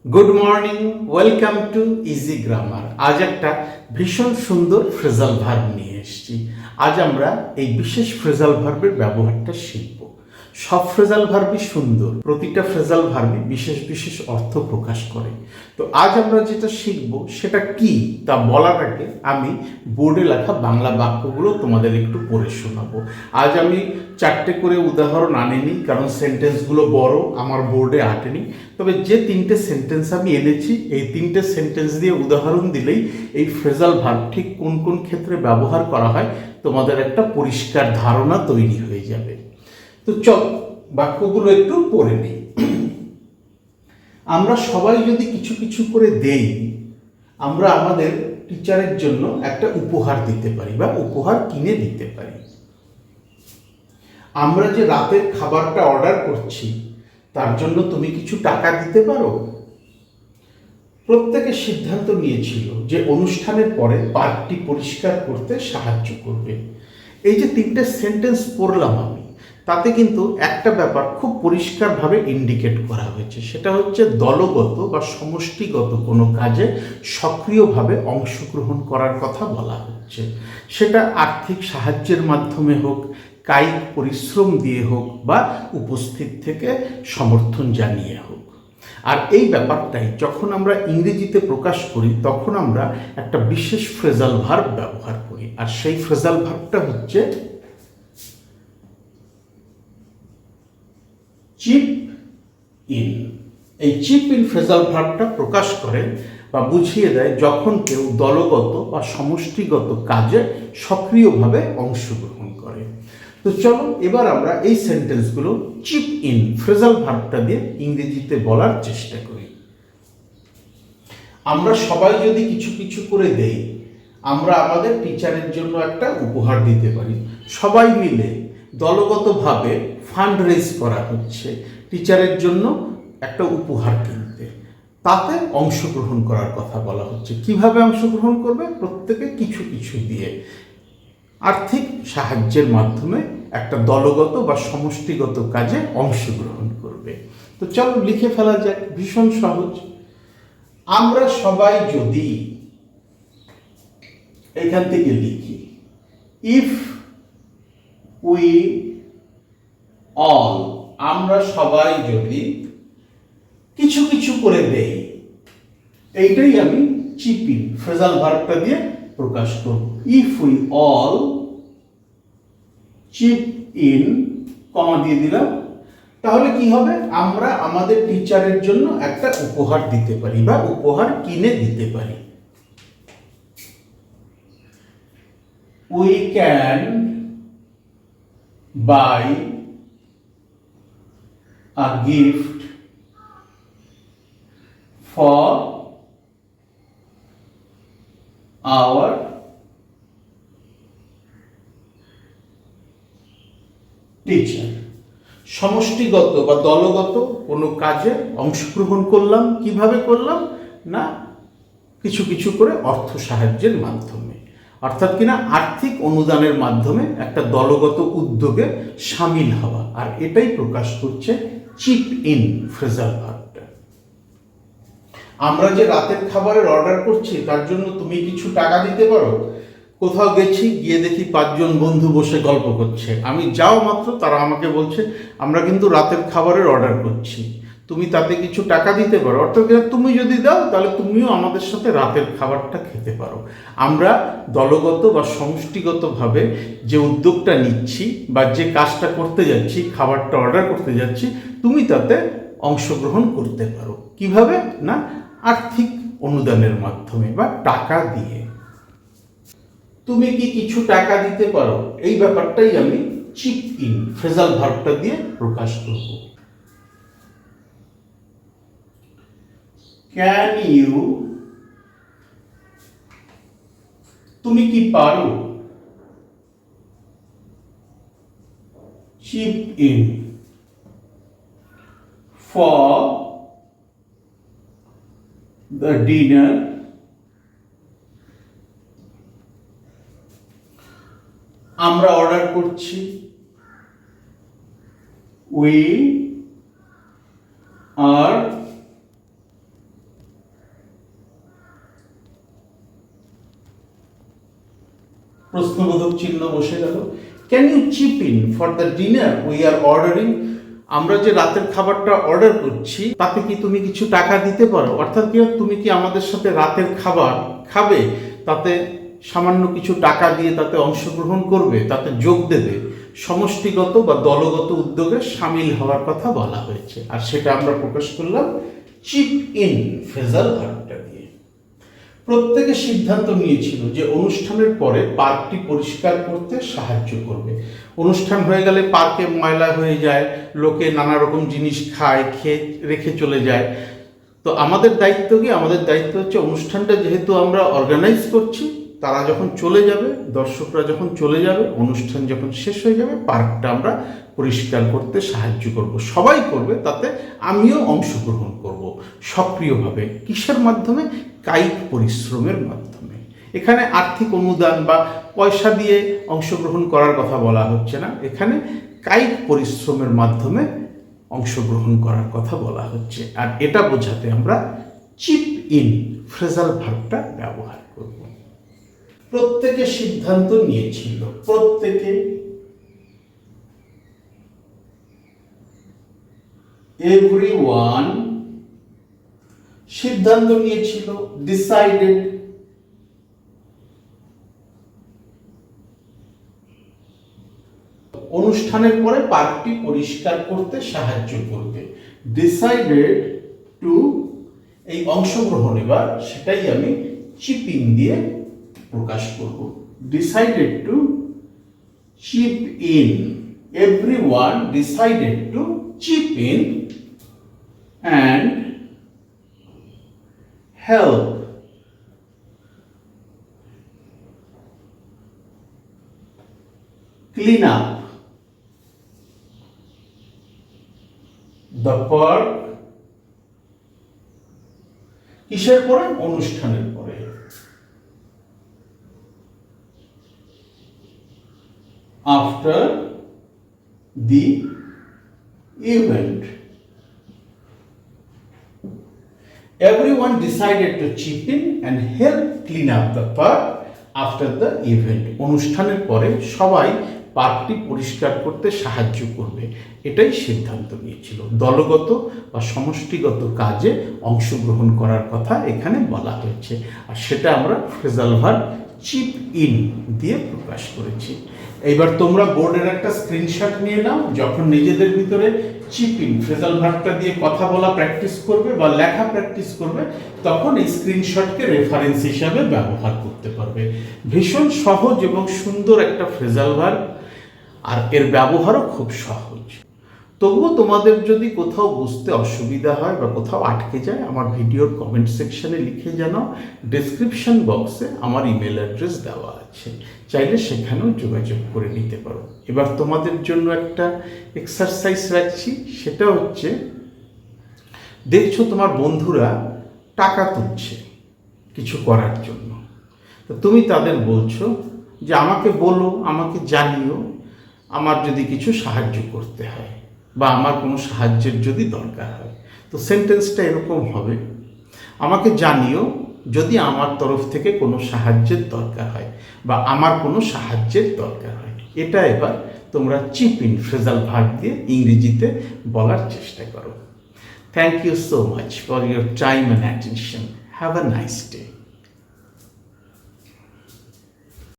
Good morning, welcome to easy grammar. আজ একটা ভীষণ সুন্দর ফ্রেজাল ভার্ব নিয়ে এসেছি। আজ আমরা এই বিশেষ ফ্রেজাল ভার্বের ব্যবহারটা শিখব। সব ফ্রেজাল ভার্বই সুন্দর, প্রতিটা ফ্রেজাল ভার্বই বিশেষ বিশেষ অর্থ প্রকাশ করে। তো আজ আমরা যেটা শিখব সেটা কি তা বলার আগে আমি বোর্ডে লেখা বাংলা বাক্যগুলো তোমাদের একটু পড়ে শোনাবো। আজ আমি 4টে করে উদাহরণ আনিনি, কারণ সেন্টেন্সগুলো বড়, আমার বোর্ডে আটেনি। তবে যে 3টে সেন্টেন্স আমি এনেছি, এই 3টে সেন্টেন্স দিয়ে উদাহরণ দিলেই এই ফ্রেজাল ভার্ব ঠিক কোন কোন ক্ষেত্রে ব্যবহার করা হয় তোমাদের একটা পরিষ্কার ধারণা তৈরি হয়ে যাবে। তো চল বাক্যগুলো একটু পড়ে নিই। আমরা সবাই যদি কিছু কিছু করে দেই, আমরা আমাদের টিচারের জন্য একটা উপহার দিতে পারি বা উপহার কিনে দিতে পারি। আমরা যে রাতের খাবারটা অর্ডার করছি তার জন্য তুমি কিছু টাকা দিতে পারো। প্রত্যেকে সিদ্ধান্ত নিয়েছিল যে অনুষ্ঠানের পরে পার্কটি পরিষ্কার করতে সাহায্য করবে। এই যে 3টে সেন্টেন্স পড়লাম আমি, তাতে কিন্তু একটা ব্যাপার খুব পরিষ্কারভাবে ইন্ডিকেট করা হয়েছে, সেটা হচ্ছে দলগত বা সমষ্টিগত কোনো কাজে সক্রিয়ভাবে অংশগ্রহণ করার কথা বলা হচ্ছে। সেটা আর্থিক সাহায্যের মাধ্যমে হোক, কায়িক পরিশ্রম দিয়ে হোক, বা উপস্থিত থেকে সমর্থন জানিয়ে হোক। আর এই ব্যাপারটাই যখন আমরা ইংরেজিতে প্রকাশ করি তখন আমরা একটা বিশেষ ফ্রেজাল ভার্ব ব্যবহার করি, আর সেই ফ্রেজাল ভার্বটা হচ্ছে চিপ ইন। এই চিপ ইন ফ্রেজাল ভার্বটা প্রকাশ করে বা বুঝিয়ে দেয় যখন কেউ দলগত বা সমষ্টিগত কাজে সক্রিয়ভাবে অংশগ্রহণ করে। তো চলো এবার আমরা এই সেন্টেন্সগুলো চিপ ইন ফ্রেজাল ভার্বটা দিয়ে ইংরেজিতে বলার চেষ্টা করি। আমরা সবাই যদি কিছু কিছু করে দেই, আমরা আমাদের টিচারের জন্য একটা উপহার দিতে পারি। সবাই মিলে দলগতভাবে ফান্ড রেজ করা হচ্ছে টিচারের জন্য একটা উপহার কিনতে, তাতে অংশগ্রহণ করার কথা বলা হচ্ছে। কিভাবে অংশগ্রহণ করবে? প্রত্যেকে কিছু কিছু দিয়ে, আর্থিক সাহায্যের মাধ্যমে একটা দলগত বা সমষ্টিগত কাজে অংশগ্রহণ করবে। তো চলো লিখে ফেলা যাক, ভীষণ সহজ। আমরা সবাই যদি, এখান থেকে লিখি, ইফ উই অল, আমরা সবাই যদি কিছু কিছু করে দেই, এইটাই আমি চিপ ইন ফ্রেজাল ভার্বটা দিয়ে প্রকাশ করব। If we all chip in, comma দিয়ে দিলাম, তাহলে কি হবে? আমরা আমাদের টিচারের জন্য একটা উপহার দিতে পারি বা উপহার কিনে দিতে পারি। We can buy a gift for our teacher. সমষ্টিগত বা দলগত কোনো কাজে অংশগ্রহণ করলাম। কিভাবে করলাম? না, কিছু কিছু করে অর্থ সাহায্যের মাধ্যমে, অর্থাৎ কিনা আর্থিক অনুদানের মাধ্যমে একটা দলগত উদ্যোগে সামিল হওয়া। আর এটাই প্রকাশ করছে চিপ ইন ফ্রেজাল ভার্বটা। আমরা যে রাতের খাবারের অর্ডার করছি তার জন্য তুমি কিছু টাকা দিতে পারো। কোথাও গেছি, গিয়ে দেখি 5 জন বন্ধু বসে গল্প করছে। আমি যাও মাত্র তারা আমাকে বলছে আমরা কিন্তু রাতের খাবারের অর্ডার করছি, তুমি তাতে কিছু টাকা দিতে পারো। অর্থাৎ তুমি যদি দাও তাহলে তুমিও আমাদের সাথে রাতের খাবারটা খেতে পারো। আমরা দলগত বা সমষ্টিগতভাবে যে উদ্যোগটা নিচ্ছি বা যে কাজটা করতে যাচ্ছি, খাবারটা অর্ডার করতে যাচ্ছি, তুমি তাতে অংশগ্রহণ করতে পারো। কিভাবে? না, আর্থিক অনুদানের মাধ্যমে বা টাকা দিয়ে। তুমি কি কিছু টাকা দিতে পারো? এই ব্যাপারটাই আমি চিপ ইন ফ্রেজাল ভার্বটা দিয়ে প্রকাশ করব। ক্যান ইউ, তুমি কি পারো? Chip in for the dinner আমরা অর্ডার করছি। উই আর প্রশ্নবোধক চিহ্ন বসে গেল। Can you chip in for the dinner we are ordering? আমরা যে রাতের খাবারটা অর্ডার করছি তাতে কি তুমি কিছু টাকা দিতে পারো? অর্থাৎ কি তুমি কি আমাদের সাথে রাতের খাবার খাবে, তাতে সামান্য কিছু টাকা দিয়ে তাতে অংশগ্রহণ করবে, তাতে যোগ দেবে? সমষ্টিগত বা দলগত উদ্যোগে সামিল হওয়ার কথা বলা হয়েছে, আর সেটা আমরা প্রকাশ করলাম চিপ ইন ফ্রেজাল ভার্বটা দিয়ে। প্রত্যেকে সিদ্ধান্ত নিয়েছিল যে অনুষ্ঠানের পরে পার্কটি পরিষ্কার করতে সাহায্য করবে। অনুষ্ঠান হয়ে গেলে পার্কে ময়লা হয়ে যায়, লোকে নানা রকম জিনিস খায়, খেয়ে রেখে চলে যায়। তো আমাদের দায়িত্ব কি? আমাদের দায়িত্ব হচ্ছে অনুষ্ঠানটা যেহেতু আমরা অর্গানাইজ করছি, তারা যখন চলে যাবে, দর্শকরা যখন চলে যাবে, অনুষ্ঠান যখন শেষ হয়ে যাবে, পার্কটা আমরা পরিষ্কার করতে সাহায্য করব। সবাই করবে, তাতে আমিও অংশগ্রহণ করব সক্রিয়ভাবে। কিসের মাধ্যমে? কায়িক পরিশ্রমের মাধ্যমে। এখানে আর্থিক অনুদান বা পয়সা দিয়ে অংশগ্রহণ করার কথা বলা হচ্ছে না, এখানে কায়িক পরিশ্রমের মাধ্যমে অংশগ্রহণ করার কথা বলা হচ্ছে। আর এটা বোঝাতে আমরা চিপ ইন ফ্রেজাল ভার্বটা ব্যবহার করব। প্রত্যেকে সিদ্ধান্ত নিয়েছিল, প্রত্যেকে, এভরিওয়ান সিদ্ধান্ত নিয়েছিল, ডিসাইডেড, অনুষ্ঠানের পরে পার্কটি পরিষ্কার করতে সাহায্য করবে। ডিসাইডেড টু, এই অংশগ্রহণ এবার সেটাই আমি চিপিং দিয়ে প্রকাশ করব। Decided to chip in, everyone decided to chip in and help clean up the park। কিসের পরে? অনুষ্ঠানের পরে। after the event, everyone decided to chip in and help clean up the park after the event। অনুষ্ঠানের পরে সবাই পার্কটি পরিষ্কার করতে সাহায্য করবে, এটাই সিদ্ধান্ত নিয়েছিল। দলগত বা সমষ্টিগত কাজে অংশগ্রহণ করার কথা এখানে বলা হয়েছে, আর সেটা আমরা ফ্রেজাল ভার্ব চিপ ইন দিয়ে প্রকাশ করেছি। এইবার তোমরা বোর্ডের একটা স্ক্রিনশট নিয়ে নাও। যখন নিজেদের ভিতরে চিপ ইন ফ্রেজাল ভার্বটা দিয়ে কথা বলা প্র্যাকটিস করবে বা লেখা প্র্যাকটিস করবে, তখন এই স্ক্রিনশটকে রেফারেন্স হিসাবে ব্যবহার করতে পারবে। ভীষণ সহজ এবং সুন্দর একটা ফ্রেজাল ভার্ব, আর এর ব্যবহারও খুব সহজ। তবুও তোমাদের যদি কোথাও বুঝতে অসুবিধা হয় বা কোথাও আটকে যায়, আমার ভিডিওর কমেন্ট সেকশনে লিখে জানাও। ডেসক্রিপশন বক্সে আমার ইমেল অ্যাড্রেস দেওয়া আছে, চাইলে সেখানেও যোগাযোগ করে নিতে পারো। এবার তোমাদের জন্য একটা এক্সারসাইজ রাখছি, সেটা হচ্ছে, দেখছো তোমার বন্ধুরা টাকা তুলছে কিছু করার জন্য, তো তুমি তাদের বলছো যে আমাকে বলো, আমাকে জানিও আমার যদি কিছু সাহায্য করতে হয় বা আমার কোনো সাহায্যের যদি দরকার হয়। তো সেন্টেন্সটা এরকম হবে, আমাকে জানিও যদি আমার তরফ থেকে কোনো সাহায্যের দরকার হয় বা আমার কোনো সাহায্যের দরকার হয়। এটা এবার তোমরা চিপ ইন ফ্রেজাল ভার্ব দিয়ে ইংরেজিতে বলার চেষ্টা করো। Thank you so much for your time and attention. Have a nice day.